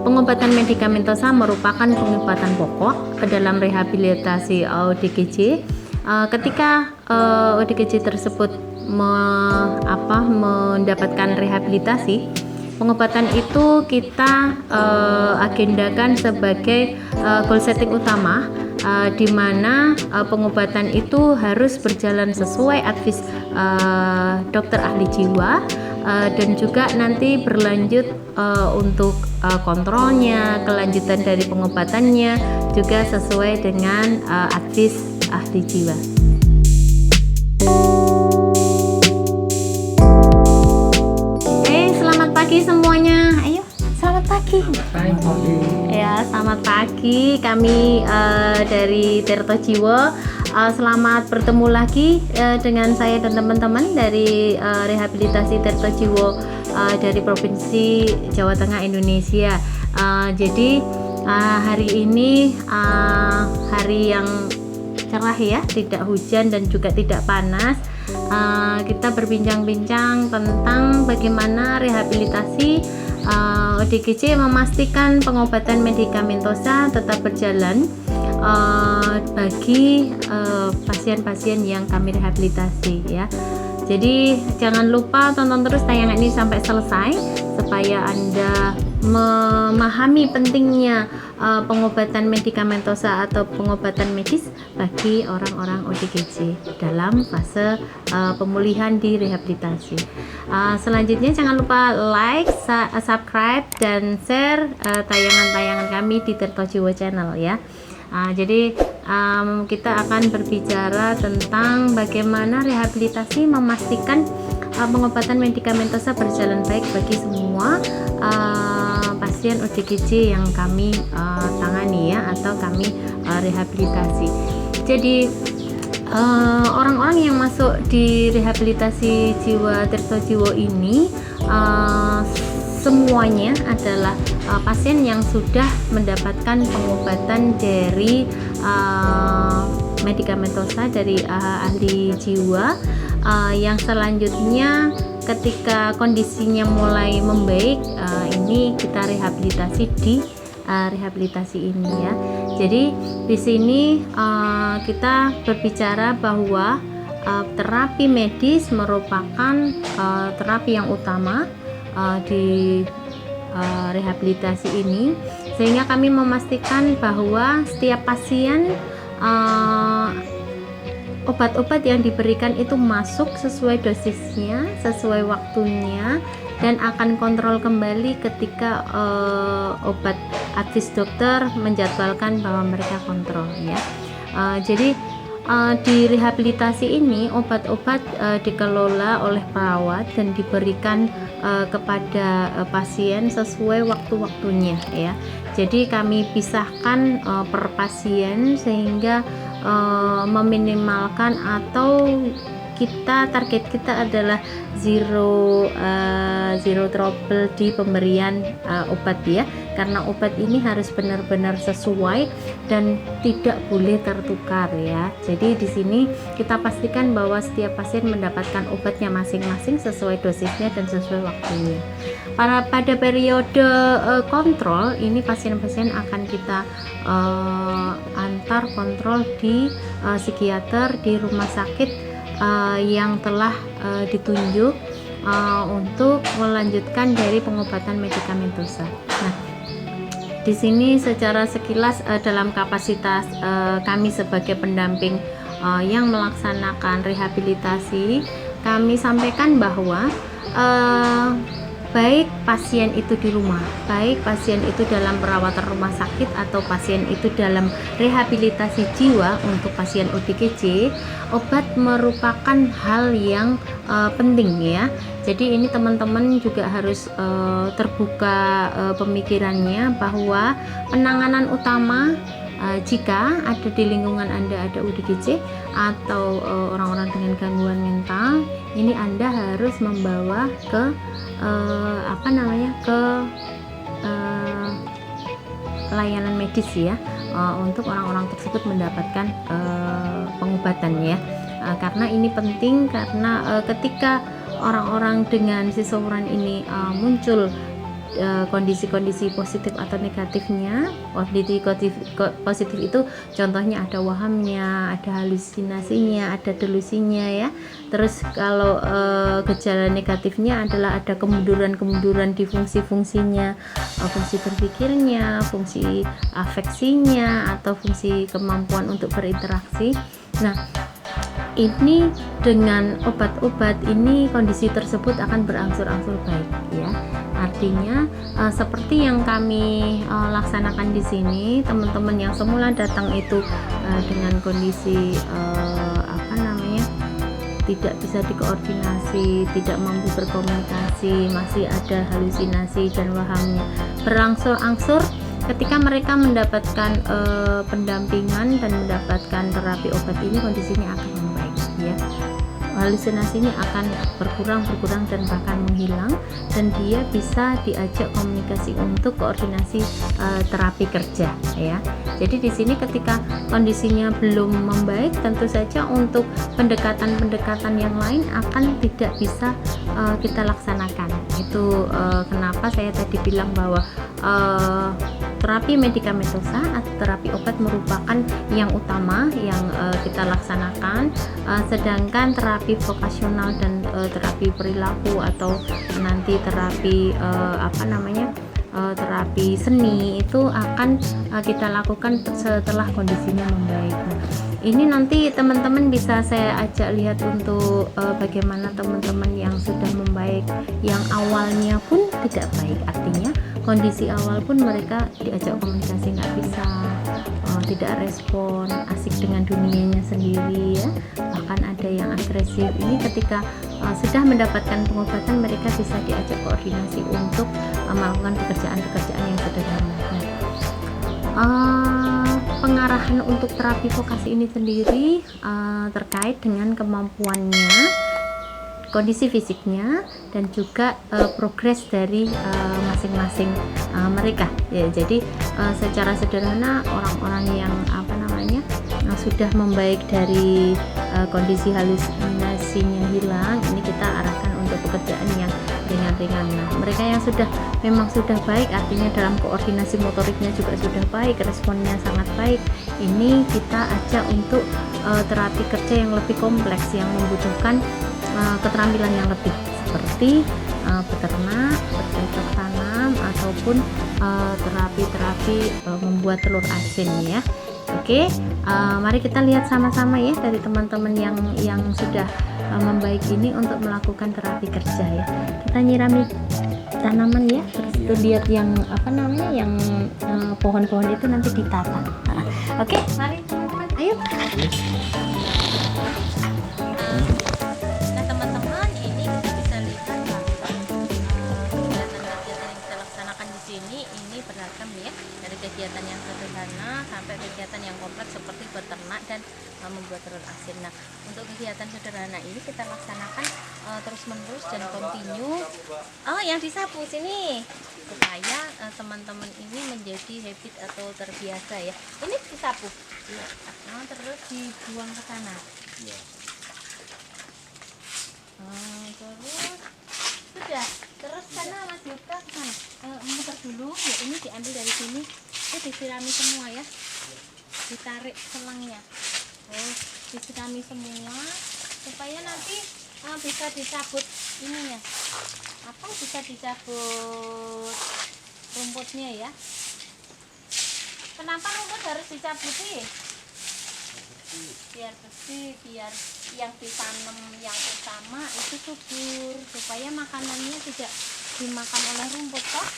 pengobatan medikamentosa merupakan pengobatan pokok dalam rehabilitasi ODGJ. Ketika ODGJ tersebut mendapatkan rehabilitasi, pengobatan itu kita agendakan sebagai goal setting utama, di mana pengobatan itu harus berjalan sesuai advis dokter ahli jiwa, dan juga nanti berlanjut untuk kontrolnya, kelanjutan dari pengobatannya juga sesuai dengan advis ahli jiwa. Selamat pagi semuanya. Ayo, selamat pagi. Ya, selamat pagi. Kami dari Tirto Jiwo. Selamat bertemu lagi dengan saya dan teman-teman dari rehabilitasi Tirto Jiwo dari Provinsi Jawa Tengah, Indonesia. Jadi hari ini hari yang cerah ya, tidak hujan dan juga tidak panas. Kita berbincang-bincang tentang bagaimana rehabilitasi ODGJ memastikan pengobatan medikamentosa tetap berjalan bagi pasien-pasien yang kami rehabilitasi ya. Jadi jangan lupa tonton terus tayangan ini sampai selesai supaya Anda memahami pentingnya pengobatan medikamentosa atau pengobatan medis bagi orang-orang ODGJ dalam fase pemulihan di rehabilitasi. Selanjutnya jangan lupa like, subscribe dan share tayangan-tayangan kami di Tirto Jiwo Channel ya. Jadi kita akan berbicara tentang bagaimana rehabilitasi memastikan pengobatan medikamentosa berjalan baik bagi semua pasien ODGJ yang kami tangani ya, atau kami rehabilitasi. Jadi orang-orang yang masuk di rehabilitasi jiwa Tirto Jiwo ini semuanya adalah pasien yang sudah mendapatkan pengobatan dari medikamentosa dari ahli jiwa, yang selanjutnya ketika kondisinya mulai membaik, ini kita rehabilitasi di rehabilitasi ini ya. Jadi di sini kita berbicara bahwa terapi medis merupakan terapi yang utama di rehabilitasi ini, sehingga kami memastikan bahwa setiap pasien obat-obat yang diberikan itu masuk sesuai dosisnya, sesuai waktunya, dan akan kontrol kembali ketika obat advis dokter menjadwalkan bahwa mereka kontrol ya. Jadi di rehabilitasi ini obat-obat dikelola oleh perawat dan diberikan kepada pasien sesuai waktu-waktunya ya. Jadi kami pisahkan per pasien sehingga meminimalkan, atau target kita adalah zero trouble di pemberian obat ya, karena obat ini harus benar-benar sesuai dan tidak boleh tertukar ya. Jadi di sini kita pastikan bahwa setiap pasien mendapatkan obatnya masing-masing sesuai dosisnya dan sesuai waktunya. Pada periode kontrol ini pasien-pasien akan kita antar kontrol di psikiater di rumah sakit yang telah ditunjuk untuk melanjutkan dari pengobatan medikamentosa. Nah, di sini secara sekilas dalam kapasitas kami sebagai pendamping yang melaksanakan rehabilitasi, kami sampaikan bahwa baik pasien itu di rumah, baik pasien itu dalam perawatan rumah sakit, atau pasien itu dalam rehabilitasi jiwa untuk pasien ODGJ, obat merupakan hal yang penting ya. Jadi ini teman-teman juga harus terbuka pemikirannya bahwa penanganan utama jika ada di lingkungan Anda ada ODGJ atau orang-orang dengan gangguan mental, ini Anda harus membawa ke layanan medis ya, untuk orang-orang tersebut mendapatkan pengobatan ya. Karena ini penting, karena ketika orang-orang dengan schizofren ini muncul kondisi-kondisi positif atau negatifnya. Positif itu contohnya ada wahamnya, ada halusinasinya, ada delusinya ya. Terus kalau gejala negatifnya adalah ada kemunduran di fungsi-fungsinya, fungsi berpikirnya, fungsi afeksinya, atau fungsi kemampuan untuk berinteraksi. Nah, ini dengan obat-obat ini kondisi tersebut akan berangsur-angsur baik ya. Artinya seperti yang kami laksanakan di sini, teman-teman yang semula datang itu dengan kondisi tidak bisa dikoordinasi, tidak mampu berkomunikasi, masih ada halusinasi dan wahamnya, berangsur-angsur ketika mereka mendapatkan pendampingan dan mendapatkan terapi obat ini, kondisinya akan membaik ya. Halusinasinya akan berkurang dan bahkan menghilang, dan dia bisa diajak komunikasi untuk koordinasi terapi kerja ya. Jadi di sini ketika kondisinya belum membaik, tentu saja untuk pendekatan yang lain akan tidak bisa kita laksanakan. Itu kenapa saya tadi bilang bahwa terapi medikamentosa atau terapi obat merupakan yang utama yang kita laksanakan, sedangkan terapi vokasional dan terapi perilaku atau nanti terapi terapi seni itu akan kita lakukan setelah kondisinya membaik. Nah, ini nanti teman-teman bisa saya ajak lihat untuk bagaimana teman-teman yang sudah membaik, yang awalnya pun tidak baik, artinya kondisi awal pun mereka diajak komunikasi nggak bisa, tidak respon, asik dengan dunianya sendiri ya, bahkan ada yang agresif. Ini ketika sudah mendapatkan pengobatan, mereka bisa diajak koordinasi untuk melakukan pekerjaan-pekerjaan yang sederhana. Pengarahan untuk terapi vokasi ini sendiri terkait dengan kemampuannya, kondisi fisiknya, dan juga progres dari masing-masing mereka ya. Jadi secara sederhana orang-orang yang sudah membaik dari kondisi halusinasinya hilang, ini kita arahkan untuk pekerjaan yang ringan-ringan. Nah, mereka yang memang sudah baik, artinya dalam koordinasi motoriknya juga sudah baik, responnya sangat baik, ini kita ajak untuk terapi kerja yang lebih kompleks, yang membutuhkan keterampilan yang lebih, seperti beternak, bercocok tanam, ataupun terapi-terapi membuat telur asin ya. Oke, mari kita lihat sama-sama ya dari teman-teman yang sudah membaik ini untuk melakukan terapi kerja ya. Kita nyirami tanaman ya, terus itu lihat yang yang pohon-pohon itu nanti ditata. Oke, mari teman-teman, ayo. Nah teman-teman, ini kita bisa lihat bahwa kegiatan-kegiatan yang kita laksanakan di sini ini beragam ya, dari kegiatan yang sederhana sampai kegiatan yang kompleks seperti beternak dan membuat telur asin. Nah, untuk kegiatan sederhana ini kita laksanakan terus-menerus dan kontinu. Yang disapu sini supaya teman-teman ini menjadi habit atau terbiasa ya. Ini disapu. Terus dibuang ke sana. Terus sana Mas Yuka ke sana. Muter dulu ya, ini diambil dari sini. Itu disirami semua ya. Ditarik selangnya. Disirami semua supaya nanti bisa dicabut ininya, bisa dicabut rumputnya ya. Kenapa rumput harus dicabuti? Biar bersih, biar yang ditanam yang utama itu subur, supaya makanannya tidak dimakan oleh rumput toh.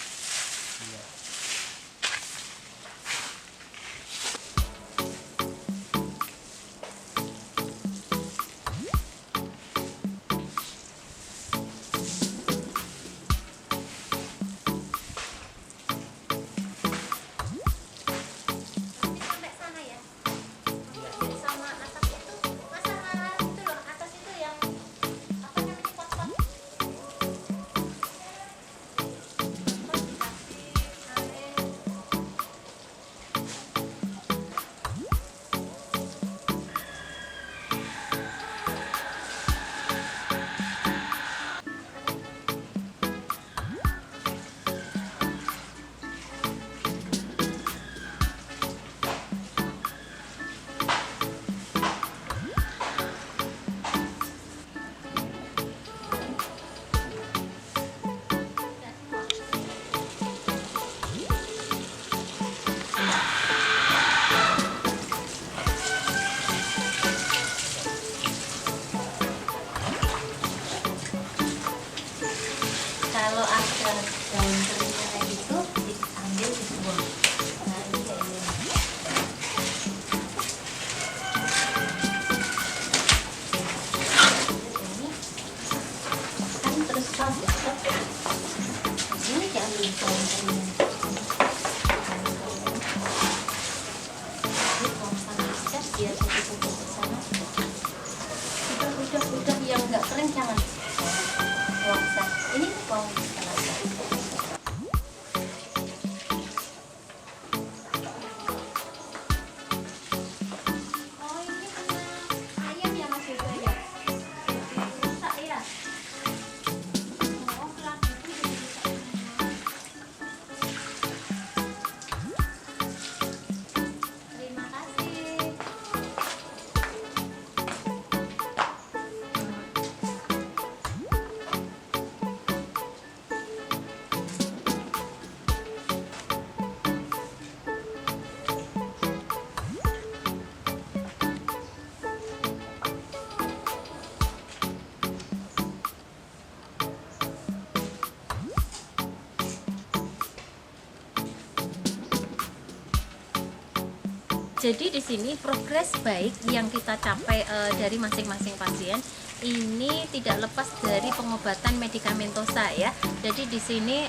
Jadi di sini progres baik yang kita capai dari masing-masing pasien ini tidak lepas dari pengobatan medikamentosa ya. Jadi di sini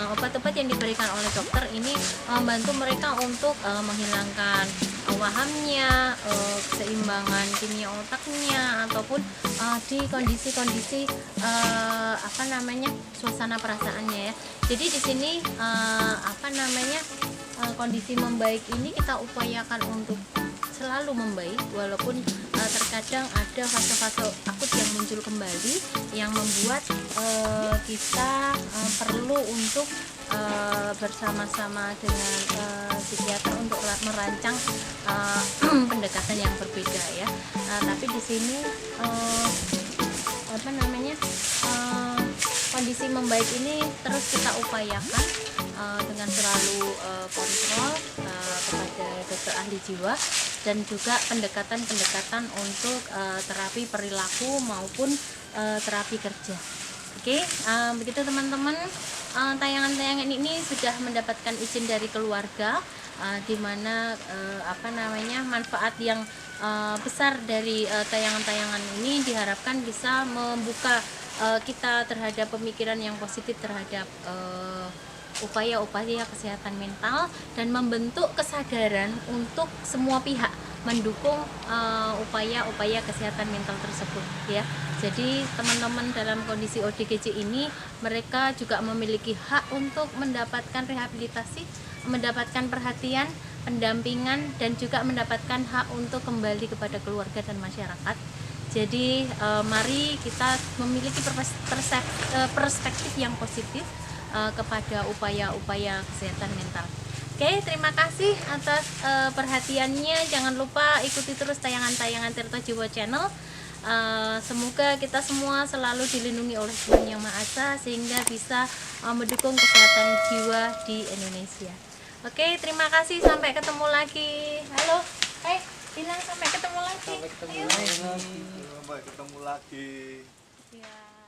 obat-obat yang diberikan oleh dokter ini membantu mereka untuk menghilangkan wahamnya, keseimbangan kimia otaknya, ataupun di kondisi-kondisi suasana perasaannya ya. Jadi di sini kondisi membaik ini kita upayakan untuk selalu membaik, walaupun terkadang ada fase-fase akut yang muncul kembali yang membuat kita perlu untuk bersama-sama dengan psikiater untuk merancang pendekatan yang berbeda ya. Tapi di sini kondisi membaik ini terus kita upayakan dengan selalu kontrol kepada dokter ahli jiwa dan juga pendekatan-pendekatan untuk terapi perilaku maupun terapi kerja. Oke, begitu teman-teman, tayangan-tayangan ini sudah mendapatkan izin dari keluarga, di mana manfaat yang besar dari tayangan-tayangan ini diharapkan bisa membuka kita terhadap pemikiran yang positif terhadap upaya-upaya kesehatan mental dan membentuk kesadaran untuk semua pihak mendukung upaya-upaya kesehatan mental tersebut ya. Jadi teman-teman dalam kondisi ODGJ ini mereka juga memiliki hak untuk mendapatkan rehabilitasi, mendapatkan perhatian, pendampingan, dan juga mendapatkan hak untuk kembali kepada keluarga dan masyarakat. Jadi mari kita memiliki perspektif yang positif kepada upaya-upaya kesehatan mental. Oke, terima kasih atas perhatiannya. Jangan lupa ikuti terus tayangan-tayangan Tirta Jiwa Channel. Semoga kita semua selalu dilindungi oleh Tuhan Yang Maha Esa sehingga bisa mendukung kesehatan jiwa di Indonesia. Oke, terima kasih. Sampai ketemu lagi. Halo, bilang sampai ketemu lagi. Sampai ketemu lagi. Ya.